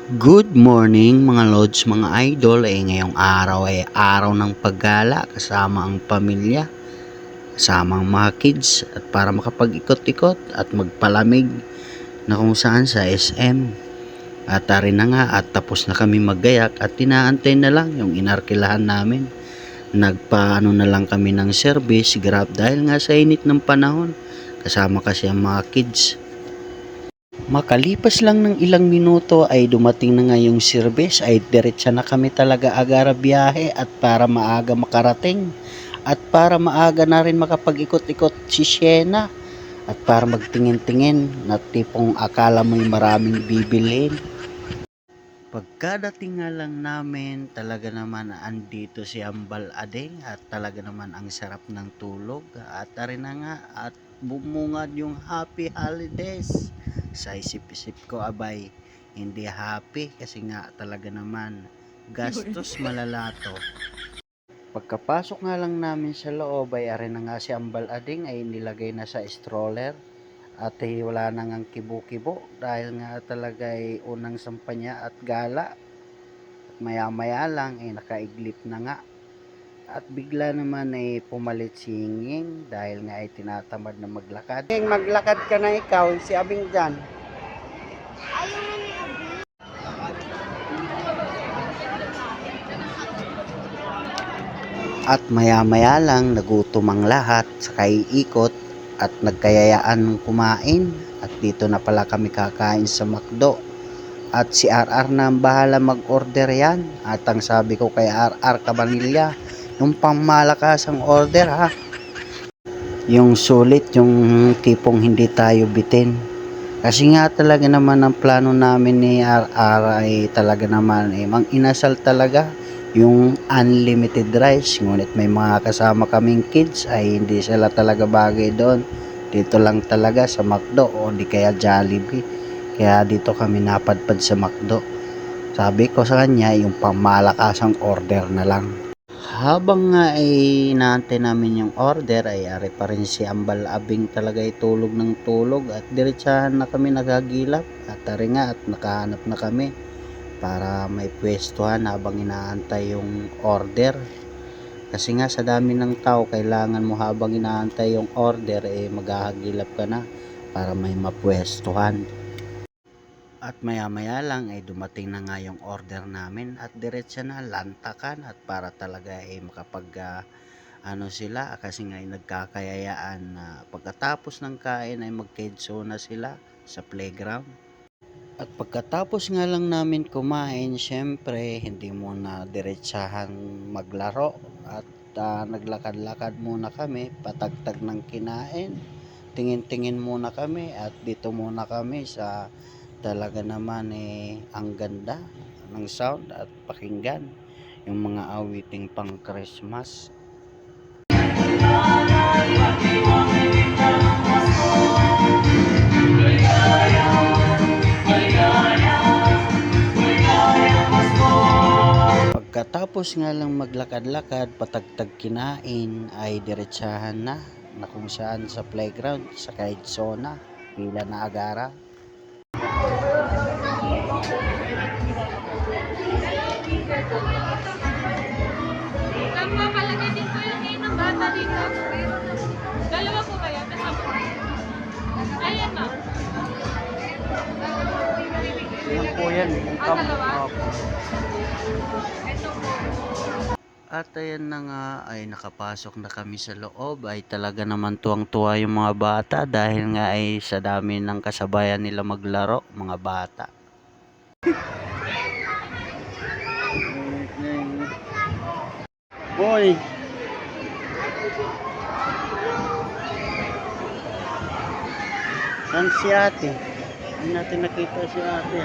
Good morning mga lods, mga idol. Ngayong araw ay araw ng paggala kasama ang pamilya, kasama ang mga kids at para makapag-ikot-ikot at magpalamig na kung saan sa SM. At rin na nga at tapos na kami maggayak at tinaantay na lang yung inarkilahan namin. Nagpaano na lang kami ng service grab dahil nga sa init ng panahon, kasama kasi ang mga kids. Makalipas lang ng ilang minuto ay dumating na nga yung service ay diretsa na kami talaga agara biyahe at para maaga makarating at para maaga na rin makapag-ikot-ikot si Sienna at para magtingin-tingin na tipong akala mo'y maraming bibilhin. Pagkadating nga lang namin, talaga naman andito si Ambal Adeng at talaga naman ang sarap ng tulog at rin na nga at bumungad yung happy holidays. Sa isip-isip ko abay, hindi happy kasi nga talaga naman gastos malalato. Pagkapasok nga lang namin sa loob ay arin na nga si Ambal Ading ay nilagay na sa stroller at wala na ngang kibo-kibo dahil nga talaga ay unang sampa niya at gala at maya maya lang ay nakaiglip na nga at bigla naman ay pumalit si Hinging dahil nga ay tinatamad na maglakad. Maglakad ka na ikaw, si Abing dyan. At maya-maya lang nagutom ang lahat sa ikot at nagkayayaan ng kumain at dito na pala kami kakain sa McDo. At si RR na ang bahala mag-order yan. At ang sabi ko kay RR Cabanilla, yung pangmalakasang order ha. Yung sulit, yung tipong hindi tayo bitin. Kasi nga talaga naman ang plano namin ni RR ay talaga naman mang inasal talaga yung unlimited rice. Ngunit may mga kasama kaming kids ay hindi sila talaga bagay doon. Dito lang talaga sa McDo o di kaya Jollibee. Kaya dito kami napadpad sa McDo. Sabi ko sa kanya yung pangmalakasang order na lang. Habang nga ay inaantay namin yung order ay ari pa rin si Ambal Abing talaga ay tulog ng tulog at diretsahan na kami nagagilap at ari nga at nakahanap na kami para may pwestuhan habang inaantay yung order. Kasi nga sa dami ng tao kailangan mo habang inaantay yung order maghahagilap ka na para may mapwestuhan. At maya-maya lang ay dumating na nga yung order namin at diretsa na lantakan at para talaga ano sila kasi nga ay nagkakayayaan na pagkatapos ng kain ay magkedso na sila sa playground. At pagkatapos nga lang namin kumain, syempre hindi muna diretsahan maglaro at naglakad-lakad muna kami, patagtag ng kinain. Tingin-tingin muna kami at dito muna kami sa talaga naman ang ganda ng sound at pakinggan yung mga awiting pang Christmas. Pagkatapos nga lang maglakad-lakad, patagtag kinain ay diretsahan na kung saan sa playground, sa kahit zona, pila na agara. Palagay din po yung ng bata dito. Dalawa po kayo? Ayan na. Yan po yan. Dalawa? At ayan na nga ay nakapasok na kami sa loob ay talaga naman tuwang-tuwa yung mga bata dahil nga ay sa dami ng kasabayan nila maglaro mga bata. Boy! Saan si ate? Hindi natin nakita si ate.